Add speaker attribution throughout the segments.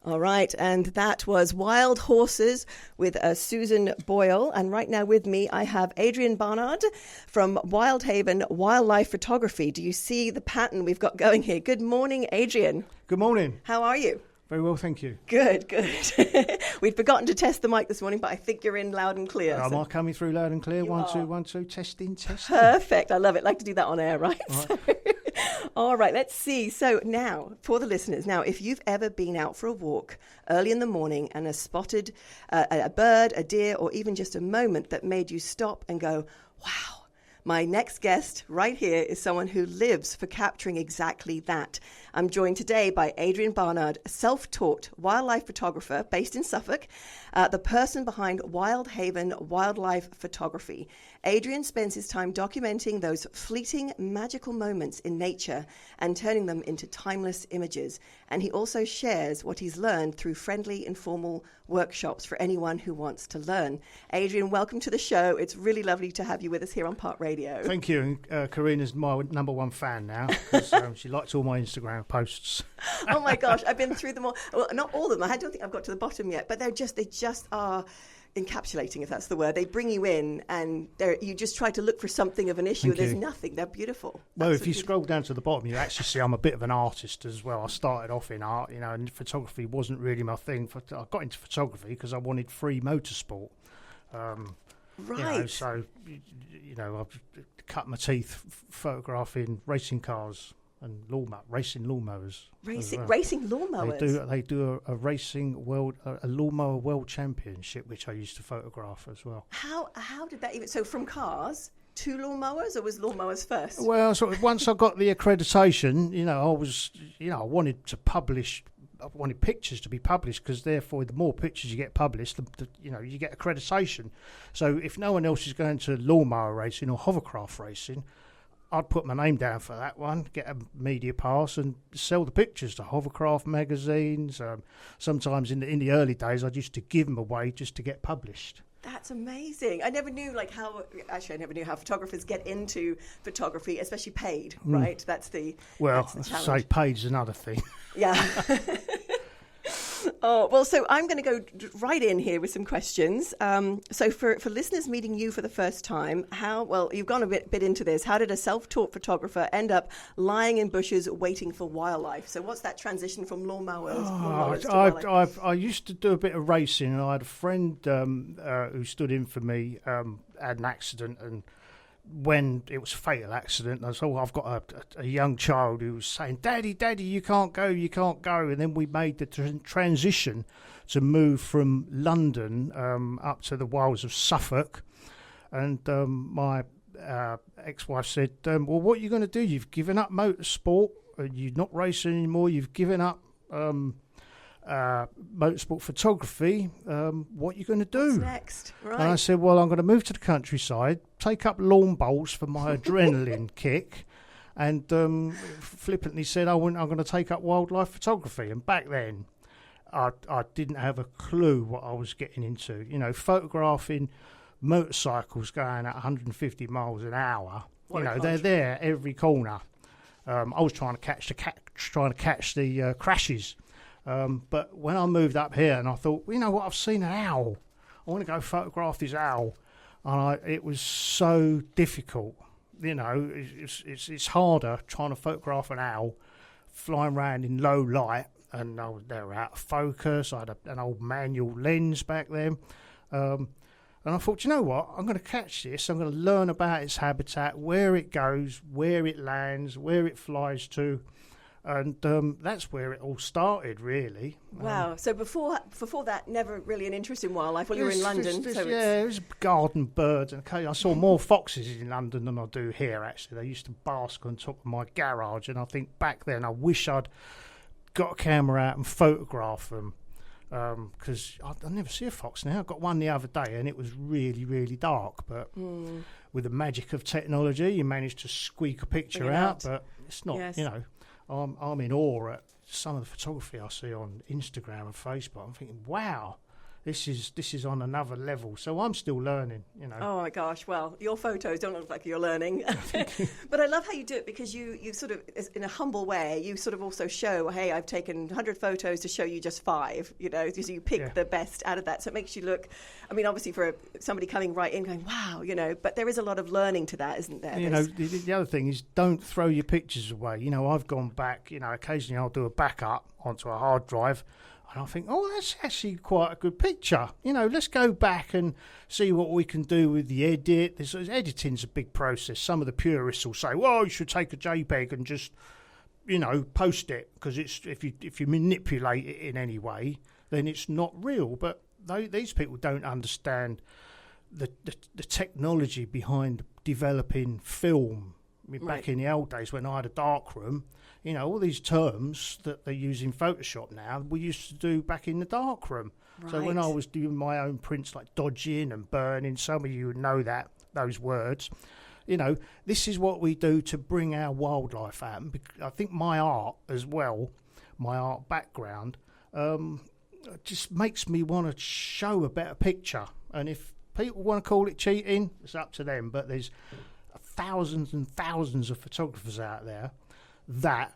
Speaker 1: All right, and that was Wild Horses with Susan Boyle. And right now with me, I have Adrian Barnard from Wildhaven Wildlife Photography. Do you see the pattern we've got going here? Good morning, Adrian.
Speaker 2: Good morning.
Speaker 1: How are you?
Speaker 2: Very well, thank you.
Speaker 1: Good. We'd forgotten to test the mic this morning, but I think you're in loud and clear.
Speaker 2: Am I coming through loud and clear?
Speaker 1: You
Speaker 2: 1,
Speaker 1: are.
Speaker 2: 2, 1, 2, testing.
Speaker 1: Perfect. I love it. Like to do that on air, right?
Speaker 2: All right.
Speaker 1: All right, let's see. So now, for the listeners, if you've ever been out for a walk early in the morning and has spotted a bird, a deer, or even just a moment that made you stop and go, wow, my next guest right here is someone who lives for capturing exactly that. I'm joined today by Adrian Barnard, a self-taught wildlife photographer based in Suffolk, the person behind Wildhaven Wildlife Photography. Adrian spends his time documenting those fleeting, magical moments in nature and turning them into timeless images. And he also shares what he's learned through friendly, informal workshops for anyone who wants to learn. Adrian, welcome to the show. It's really lovely to have you with us here on Part Radio.
Speaker 2: Thank you. Karina's my number one fan now because she likes all my Instagram posts.
Speaker 1: Oh my gosh, I've been through them all. Well, not all of them. I don't think I've got to the bottom yet, but they just are encapsulating, if that's the word. They bring you in and you just try to look for something of an issue.
Speaker 2: Thank
Speaker 1: There's
Speaker 2: you.
Speaker 1: nothing. They're beautiful.
Speaker 2: Well,
Speaker 1: Absolutely
Speaker 2: if you scroll down to the bottom, you actually see I'm a bit of an artist as well. I started off in art, and photography wasn't really my thing. I got into photography because I wanted free motorsport.
Speaker 1: Right.
Speaker 2: So I've cut my teeth photographing racing cars and racing lawnmowers.
Speaker 1: Racing lawnmowers.
Speaker 2: They do a racing world, a lawnmower world championship, which I used to photograph as well.
Speaker 1: How did that even? So from cars to lawnmowers, or was lawnmowers first?
Speaker 2: Well, sort of once I got the accreditation, I wanted to publish. I wanted pictures to be published because therefore the more pictures you get published, you get accreditation. So if no one else is going to lawnmower racing or hovercraft racing, I'd put my name down for that one, get a media pass and sell the pictures to hovercraft magazines. Sometimes in the early days, I used to give them away just to get published.
Speaker 1: That's amazing. I never knew how photographers get into photography, especially paid, right? That's the challenge.
Speaker 2: Say paid's another thing.
Speaker 1: Yeah. Oh, well, so I'm going to go right in here with some questions. So for listeners meeting you for the first time, you've gone a bit into this. How did a self-taught photographer end up lying in bushes waiting for wildlife? So what's that transition from lawnmowers to wildlife?
Speaker 2: I used to do a bit of racing, and I had a friend who stood in for me, had an accident, and when it was a fatal accident, I said, I've got a young child who was saying, Daddy, you can't go. And then we made the transition to move from London up to the wilds of Suffolk. And my ex-wife said, well, what are you going to do? You've given up motorsport. You're not racing anymore. You've given up motorsport photography. What are you going to do?
Speaker 1: What's next? Right.
Speaker 2: And I said, well, I'm going to move to the countryside, take up lawn bowls for my adrenaline kick, and flippantly said, I'm going to take up wildlife photography. And back then, I didn't have a clue what I was getting into. Photographing motorcycles going at 150 miles an hour. They're there every corner. I was trying to catch the crashes. But when I moved up here and I thought, what, I've seen an owl. I want to go photograph this owl. And it was so difficult. It's harder trying to photograph an owl flying around in low light. And they were out of focus. I had an old manual lens back then. And I thought, what, I'm going to catch this. I'm going to learn about its habitat, where it goes, where it lands, where it flies to. And that's where it all started, really.
Speaker 1: Wow. So before that, never really an interest in wildlife. Well, you were in London.
Speaker 2: It was garden birds. And I saw more foxes in London than I do here, actually. They used to bask on top of my garage. And I think back then I wish I'd got a camera out and photographed them. Because I never see a fox now. I got one the other day and it was really, really dark. But with the magic of technology, you managed to squeak a picture out. But it's not,
Speaker 1: yes.
Speaker 2: I'm in awe at some of the photography I see on Instagram and Facebook. I'm thinking, wow, this is on another level. So I'm still learning, you know.
Speaker 1: Oh my gosh! Well, your photos don't look like you're learning, but I love how you do it, because you sort of, in a humble way, you sort of also show, hey, I've taken 100 photos to show you just 5. You know, so you pick the best out of that. So it makes you look. I mean, obviously for somebody coming right in, going, wow, you know. But there is a lot of learning to that, isn't there?
Speaker 2: You know, the other thing is, don't throw your pictures away. You know, I've gone back. You know, occasionally I'll do a backup onto a hard drive. And I think, oh, that's actually quite a good picture. You know, let's go back and see what we can do with the edit. Editing's a big process. Some of the purists will say, well, you should take a JPEG and just, you know, post it, because it's if you manipulate it in any way, then it's not real. But these people don't understand the technology behind developing film. I mean, back in the old days when I had a darkroom, you know, all these terms that they use in Photoshop now, we used to do back in the darkroom. Right. So when I was doing my own prints, like dodging and burning, some of you would know those words. You know, this is what we do to bring our wildlife out. And I think my art as well, my art background, just makes me want to show a better picture. And if people want to call it cheating, it's up to them. But there's thousands and thousands of photographers out there that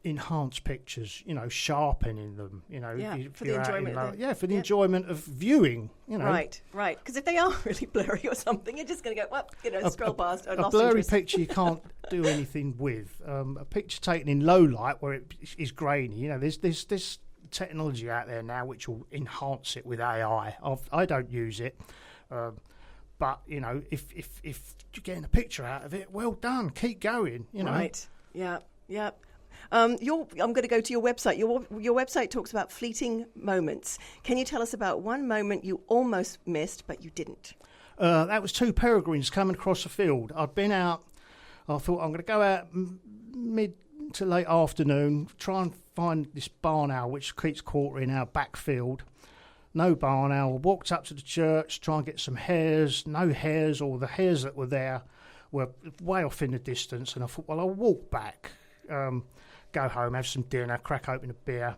Speaker 2: enhance pictures, you know, sharpening them, you know,
Speaker 1: for the enjoyment.
Speaker 2: For the enjoyment of viewing, you know.
Speaker 1: Right. Because if they are really blurry or something, you're just going to go, well, you know, scroll past.
Speaker 2: A blurry picture you can't do anything with. A picture taken in low light where it is grainy, you know, there's this technology out there now which will enhance it with AI. I don't use it. But, you know, if you're getting a picture out of it, well done. Keep going, you know.
Speaker 1: Right. Yeah. I'm going to go to your website. Your website talks about fleeting moments. Can you tell us about one moment you almost missed, but you didn't?
Speaker 2: That was 2 peregrines coming across a field. I'd been out. I thought I'm going to go out mid to late afternoon, try and find this barn owl which keeps quartering our back field. No barn owl. Walked up to the church, try and get some hares. No hares, or the hares that were there were way off in the distance. And I thought, well, I'll walk back, go home, have some dinner, crack open a beer.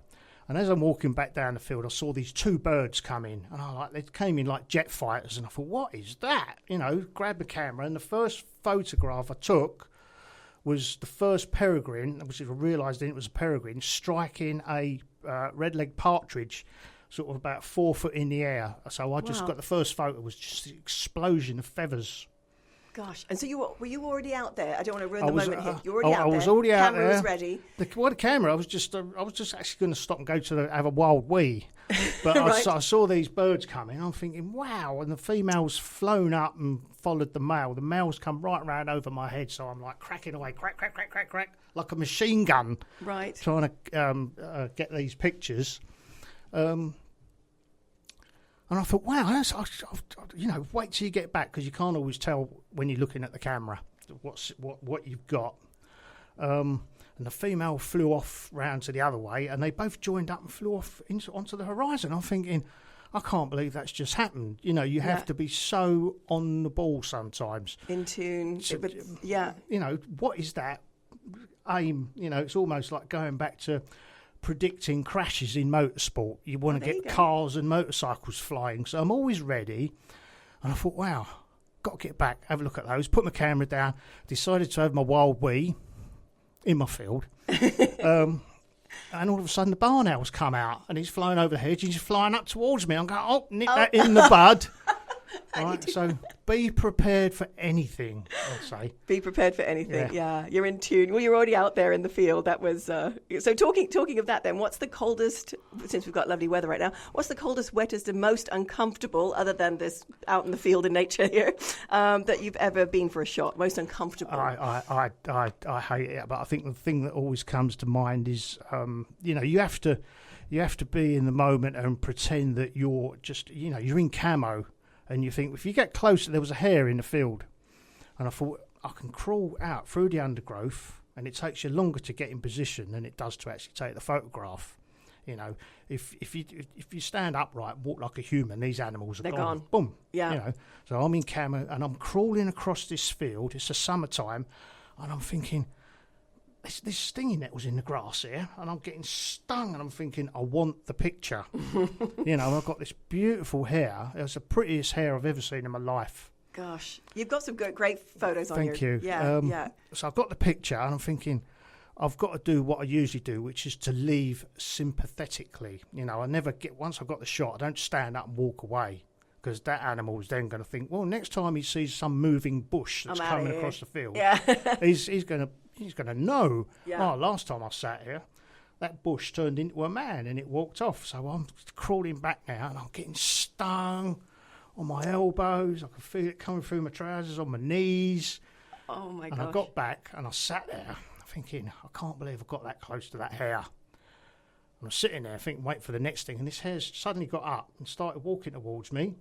Speaker 2: And as I'm walking back down the field, I saw these 2 birds come in. And they came in like jet fighters. And I thought, what is that? You know, grabbed the camera. And the first photograph I took was the first peregrine, which I realised then it was a peregrine, striking a red-legged partridge, sort of about 4 foot in the air. So I just got the first photo, was just an explosion of feathers.
Speaker 1: Gosh. And so were you already out there? I don't want to ruin the moment here. You were already out there.
Speaker 2: I was already out there.
Speaker 1: Camera was ready.
Speaker 2: The camera, I was just actually going to stop and go to have a wild wee. But
Speaker 1: Right.
Speaker 2: I saw these birds coming. I'm thinking, wow. And the female's flown up and followed the male. The male's come right round over my head. So I'm like cracking away, crack, like a machine gun.
Speaker 1: Right.
Speaker 2: Trying to get these pictures. And I thought, wow, you know, wait till you get back, because you can't always tell when you're looking at the camera what you've got. And the female flew off round to the other way, and they both joined up and flew off onto the horizon. I'm thinking, I can't believe that's just happened. You know, you have to be so on the ball sometimes.
Speaker 1: In tune.
Speaker 2: You know, what is that aim? You know, it's almost like going back to predicting crashes in motorsport. You want to get cars and motorcycles flying. So I'm always ready. And I thought, wow, got to get back, have a look at those, put my camera down, decided to have my wild wee in my field. And all of a sudden the barn owl's come out and he's flying over the hedge and he's flying up towards me. I'm going, nip that in the bud. Right, so be prepared for anything, I'd say.
Speaker 1: Be prepared for anything, yeah. You're in tune. Well, you're already out there in the field. That was so talking of that then, what's the coldest, since we've got lovely weather right now, what's the coldest, wettest and most uncomfortable, other than this out in the field in nature here, that you've ever been for a shot? Most uncomfortable?
Speaker 2: I hate it, but I think the thing that always comes to mind is, you know, you have to be in the moment and pretend that you're just, you know, you're in camo. And you think, if you get closer, there was a hare in the field. And I thought, I can crawl out through the undergrowth, and it takes you longer to get in position than it does to actually take the photograph. You know, if you stand upright and walk like a human, these animals are gone. Boom.
Speaker 1: Yeah.
Speaker 2: You know, so I'm in camo, and I'm crawling across this field. It's the summertime, and I'm thinking, This stinging nettle's in the grass here, and I'm getting stung, and I'm thinking, I want the picture. I've got this beautiful hair. It's the prettiest hair I've ever seen in my life.
Speaker 1: Gosh, you've got some great photos on your...
Speaker 2: Thank you.
Speaker 1: Yeah.
Speaker 2: So I've got the picture, and I'm thinking, I've got to do what I usually do, which is to leave sympathetically. I never once I've got the shot, I don't stand up and walk away, because that animal is then going to think, well, next time he sees some moving bush that's coming across the field, he's going to know.
Speaker 1: Yeah.
Speaker 2: Oh, last time I sat here, that bush turned into a man and it walked off. So I'm crawling back now, and I'm getting stung on my elbows. I can feel it coming through my trousers, on my knees.
Speaker 1: Oh my gosh.
Speaker 2: And I got back and I sat there thinking, I can't believe I got that close to that hair. And I'm sitting there thinking, wait for the next thing, and this hair suddenly got up and started walking towards me.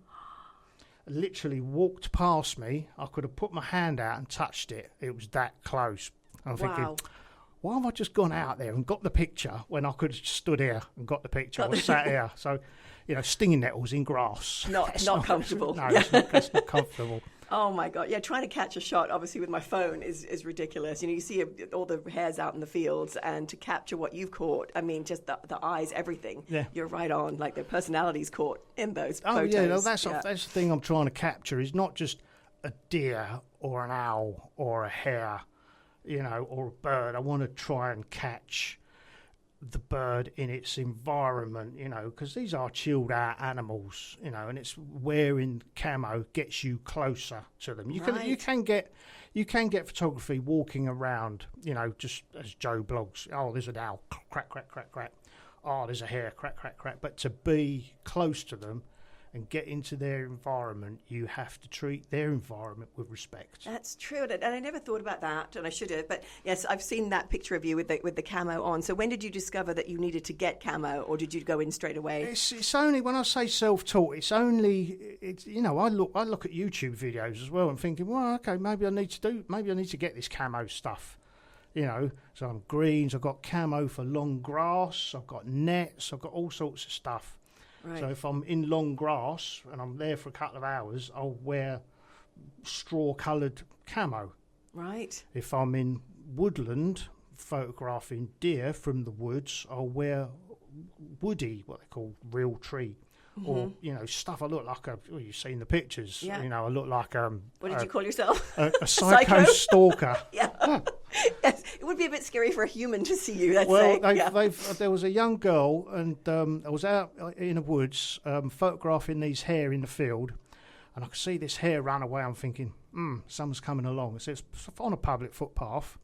Speaker 2: Literally walked past me. I could have put my hand out and touched it. It was that close. And I'm thinking, why have I just gone out there and got the picture when I could have stood here and got the picture or sat here? So, stinging nettles in grass.
Speaker 1: Not comfortable.
Speaker 2: No, that's not comfortable.
Speaker 1: Oh my God! Yeah, trying to catch a shot, obviously with my phone is ridiculous. You see all the hares out in the fields, and to capture what you've caught, I mean, just the eyes, everything. Yeah. You're right on. Like, their personalities caught in those photos.
Speaker 2: Oh yeah, that's the thing I'm trying to capture. Is not just a deer or an owl or a hare, or a bird. I want to try and catch the bird in its environment, because these are chilled out animals, and it's wearing camo gets you closer to them. You can get photography walking around, just as Joe blogs. Oh, there's an owl, crack, crack, crack, crack. Oh, there's a hare, crack, crack, crack. But to be close to them and get into their environment, you have to treat their environment with respect.
Speaker 1: That's true, and I never thought about that, and I should have. But yes, I've seen that picture of you with the camo on. So when did you discover that you needed to get camo, or did you go in straight away?
Speaker 2: It's only when I say self-taught. I look at YouTube videos as well and thinking, well, okay, maybe I need to get this camo stuff. So I'm greens. I've got camo for long grass. I've got nets. I've got all sorts of stuff. Right. So if I'm in long grass and I'm there for a couple of hours, I'll wear straw-coloured camo.
Speaker 1: Right.
Speaker 2: If I'm in woodland photographing deer from the woods, I'll wear woody, what they call real tree. Mm-hmm. Or, stuff I look like you've seen the pictures. Yeah. I look like
Speaker 1: what did you call yourself?
Speaker 2: A psycho stalker.
Speaker 1: Yeah. Yes. It would be a bit scary for a human to see you, let's
Speaker 2: say.
Speaker 1: Well,
Speaker 2: there was a young girl, and I was out in the woods photographing these hare in the field, and I could see this hare run away. I'm thinking, someone's coming along. So it's on a public footpath.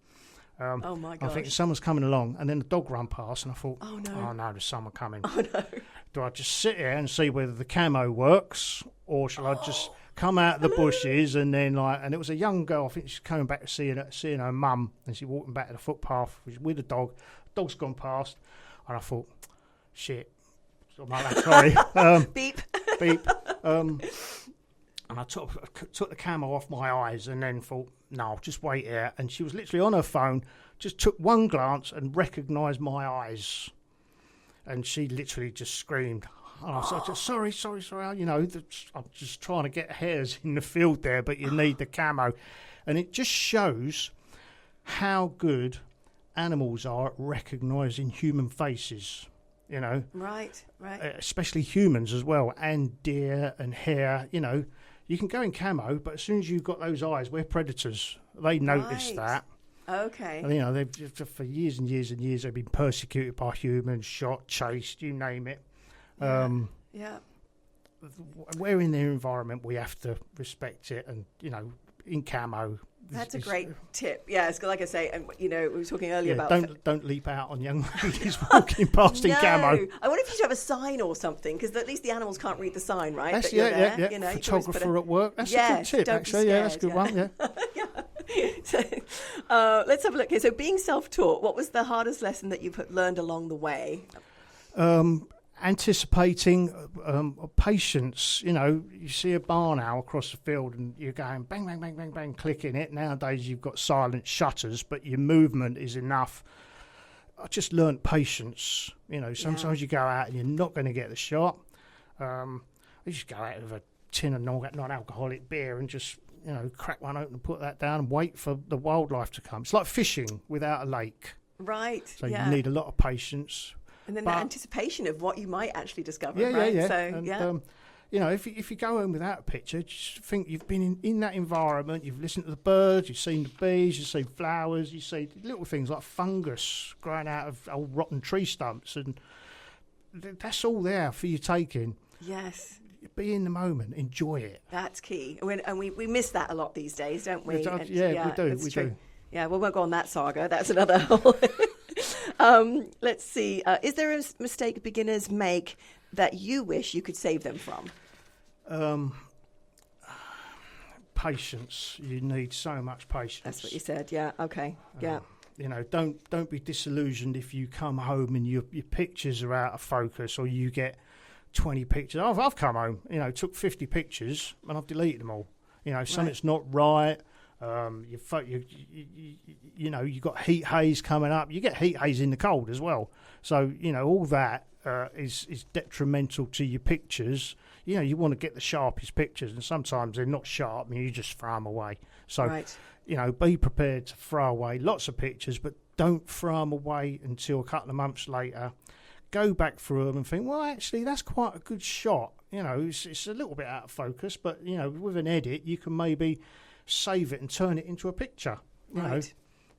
Speaker 1: Oh my gosh.
Speaker 2: I think someone's coming along, and then the dog ran past, and I thought,
Speaker 1: oh no,
Speaker 2: there's someone coming.
Speaker 1: Oh no.
Speaker 2: Do I just sit here and see whether the camo works, or shall I just come out of the bushes and then and it was a young girl, I think she's coming back to seeing her mum, and she's walking back to the footpath with the dog. Dog's gone past, and I thought, shit, something like that, sorry.
Speaker 1: Beep.
Speaker 2: Beep. And I took the camo off my eyes and then thought, no, I'll just wait here. And she was literally on her phone, just took one glance and recognised my eyes. And she literally just screamed. And I said, sorry. I'm just trying to get hares in the field there, but you need the camo. And it just shows how good animals are at recognising human faces,
Speaker 1: Right.
Speaker 2: Especially humans as well, and deer and hare, You can go in camo, but as soon as you've got those eyes, we're predators. They notice that.
Speaker 1: Okay.
Speaker 2: And, they've for years and years and years they've been persecuted by humans, shot, chased, you name it.
Speaker 1: Yeah.
Speaker 2: We're in their environment. We have to respect it, and in camo.
Speaker 1: That's a great tip. Yeah, it's like I say, and we were talking earlier about
Speaker 2: don't leap out on young ladies walking past in camo.
Speaker 1: I wonder if you should have a sign or something, because at least the animals can't read the sign, right?
Speaker 2: That's, photographer at work. That's a good tip, actually. Yeah, that's a good one. Yeah.
Speaker 1: So, let's have a look here. So, being self-taught, what was the hardest lesson that you've learned along the way?
Speaker 2: Anticipating patience. You see a barn owl across the field and you're going bang, bang, bang, bang, bang, clicking it. Nowadays you've got silent shutters, but your movement is enough. I just learnt patience. Sometimes you go out and you're not going to get the shot. You just go out with a tin of non-alcoholic beer and just crack one open and put that down and wait for the wildlife to come. It's like fishing without a lake.
Speaker 1: Right.
Speaker 2: So you need a lot of patience.
Speaker 1: And then the anticipation of what you might actually discover,
Speaker 2: yeah,
Speaker 1: right?
Speaker 2: Yeah.
Speaker 1: So,
Speaker 2: and, if you go home without a picture, just think you've been in that environment, you've listened to the birds, you've seen the bees, you've seen flowers, you see little things like fungus growing out of old rotten tree stumps, and that's all there for you taking.
Speaker 1: Yes.
Speaker 2: Be in the moment, enjoy it.
Speaker 1: That's key. And we miss that a lot these days, don't we?
Speaker 2: We do.
Speaker 1: Yeah, we won't go on that saga. That's another whole... Let's see. Is there a mistake beginners make that you wish you could save them from?
Speaker 2: Patience. You need so much patience.
Speaker 1: That's what you said. Yeah. Okay. Yeah.
Speaker 2: Don't be disillusioned if you come home and your pictures are out of focus, or you get 20 pictures. I've come home, took 50 pictures and I've deleted them all. Something's not right. You got heat haze coming up. You get heat haze in the cold as well. So all that is detrimental to your pictures. You want to get the sharpest pictures, and sometimes they're not sharp, and you just throw them away. So be prepared to throw away lots of pictures, but don't throw them away until a couple of months later. Go back through them and think, well, actually, that's quite a good shot. It's a little bit out of focus, but with an edit, you can maybe save it and turn it into a picture.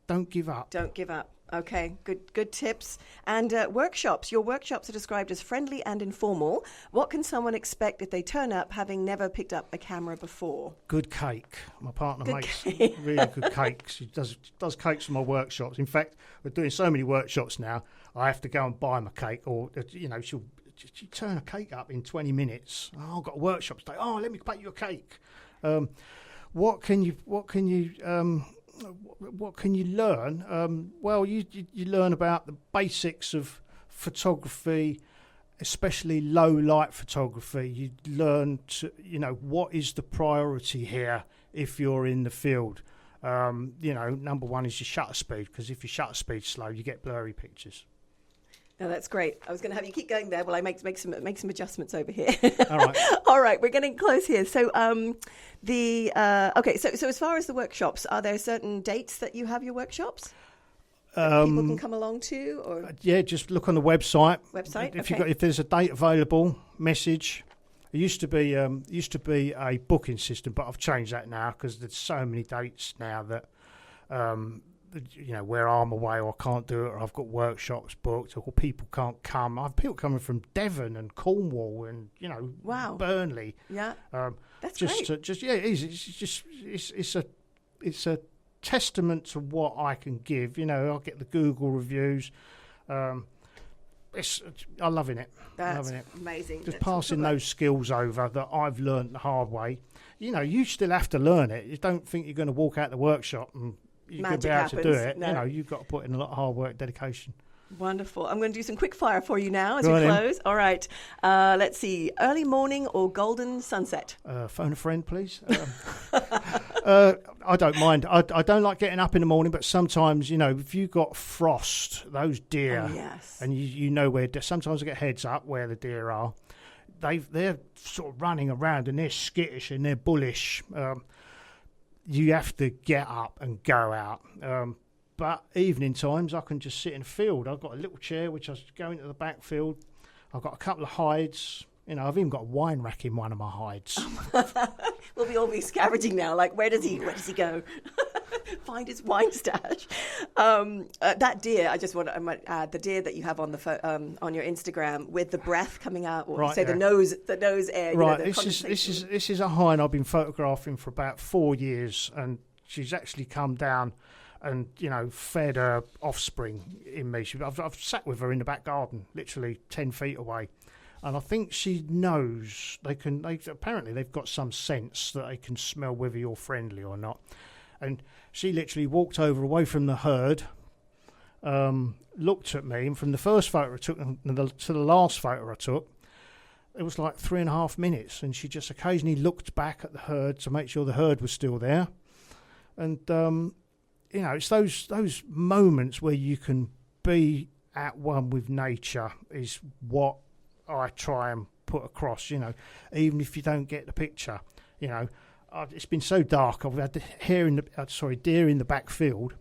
Speaker 2: Don't give up.
Speaker 1: Don't give up. Okay, good tips. And workshops. Your workshops are described as friendly and informal. What can someone expect if they turn up having never picked up a camera before?
Speaker 2: Good cake. My partner makes really good cakes. She does cakes for my workshops. In fact, we're doing so many workshops now, I have to go and buy my cake, or she'll turn a cake up in 20 minutes. Oh, I've got a workshop today. Oh, let me bake you a cake. What can you learn? Well, you learn about the basics of photography, especially low light photography. You learn to, what is the priority here if you're in the field. Number one is your shutter speed, because if your shutter speed's slow, you get blurry pictures.
Speaker 1: No, that's great. I was going to have you keep going there while I make some adjustments over here.
Speaker 2: All right.
Speaker 1: All right, we're getting close here. So, So as far as the workshops, are there certain dates that you have your workshops that people can come along to? Or
Speaker 2: just look on the website. If there's a date available, message. It used to be a booking system, but I've changed that now because there's so many dates now that. Where I'm away or I can't do it, or I've got workshops booked, or people can't come. I have people coming from Devon and Cornwall and Burnley.
Speaker 1: Yeah, that's
Speaker 2: great. It is. It's a testament to what I can give. I'll get the Google reviews. I'm loving it.
Speaker 1: That's amazing.
Speaker 2: Just passing those skills over that I've learned the hard way. You still have to learn it. You don't think you're going to walk out the workshop and you're going to be able to do it. No. You've got to put in a lot of hard work, dedication.
Speaker 1: Wonderful. I'm going to do some quick fire for you now as we close. All right. Let's see. Early morning or golden sunset?
Speaker 2: Phone a friend, please. I don't mind. I don't like getting up in the morning, but sometimes, if you've got frost, those deer, and you know where, sometimes I get heads up where the deer are. They're sort of running around and they're skittish and they're bullish. You have to get up and go out. But evening times, I can just sit in the field. I've got a little chair, which I go into the back field. I've got a couple of hides. I've even got a wine rack in one of my hides.
Speaker 1: We'll all be scavenging now. Like, where does he go? Find his wine stash. That deer, I might add, the deer that you have on the on your Instagram with the breath coming out, or the nose air.
Speaker 2: Right. This is a hind I've been photographing for about 4 years, and she's actually come down and fed her offspring in me. I've sat with her in the back garden, literally 10 feet away. And I think she knows apparently they've got some sense that they can smell whether you're friendly or not. And she literally walked over away from the herd, looked at me, and from the first photo I took to the last photo I took, it was like 3.5 minutes. And she just occasionally looked back at the herd to make sure the herd was still there. And, it's those moments where you can be at one with nature is what I try and put across, even if you don't get the picture, it's been so dark. I've had deer in the back field,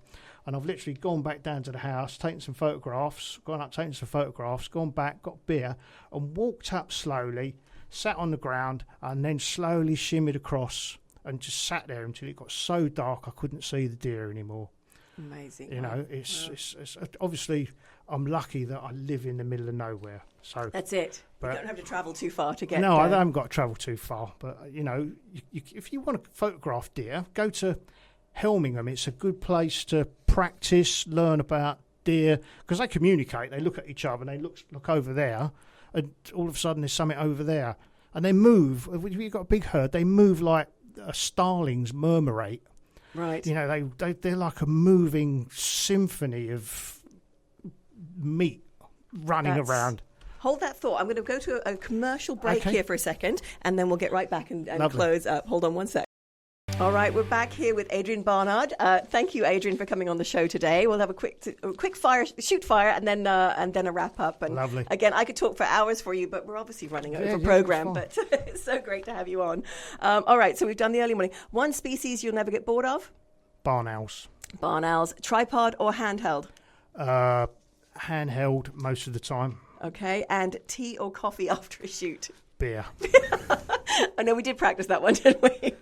Speaker 2: and I've literally gone back down to the house, taken some photographs, gone back, got beer, and walked up slowly, sat on the ground, and then slowly shimmied across and just sat there until it got so dark I couldn't see the deer anymore.
Speaker 1: Amazing.
Speaker 2: You know, it's obviously I'm lucky that I live in the middle of nowhere. So
Speaker 1: that's it. You don't have to travel too far to get.
Speaker 2: No, I haven't got to travel too far. But you know, if you want to photograph deer, go to Helmingham. It's a good place to practice, learn about deer, because they communicate. They look at each other and they look over there, and all of a sudden there's something over there, and they move. If you've got a big herd, they move like starlings murmurate.
Speaker 1: Right.
Speaker 2: You know, they're like a moving symphony of meat running around.
Speaker 1: Hold that thought. I'm going to go to a commercial break here for a second, and then we'll get right back and close up. Hold on one sec. All right, we're back here with Adrian Barnard. Thank you, Adrian, for coming on the show today. We'll have a quick shoot fire, and then a wrap up. And
Speaker 2: lovely.
Speaker 1: Again, I could talk for hours for you, but we're obviously running over program. But it's so great to have you on. All right, so we've done the early morning. One species you'll never get bored of?
Speaker 2: Barn owls.
Speaker 1: Barn owls. Tripod or handheld?
Speaker 2: Handheld most of the time.
Speaker 1: Okay, and tea or coffee after a shoot?
Speaker 2: Beer.
Speaker 1: I know we did practice that one, didn't we?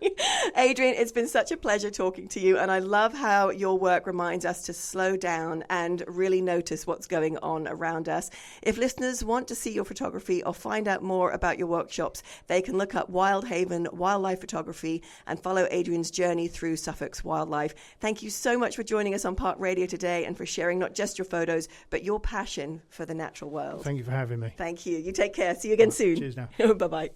Speaker 1: Adrian, it's been such a pleasure talking to you, and I love how your work reminds us to slow down and really notice what's going on around us. If listeners want to see your photography or find out more about your workshops, they can look up Wildhaven Wildlife Photography and follow Adrian's journey through Suffolk's wildlife. Thank you so much for joining us on Park Radio today and for sharing not just your photos, but your passion for the natural world.
Speaker 2: Thank you for having me.
Speaker 1: Thank you. You take care. See you again soon.
Speaker 2: Cheers now.
Speaker 1: Bye-bye.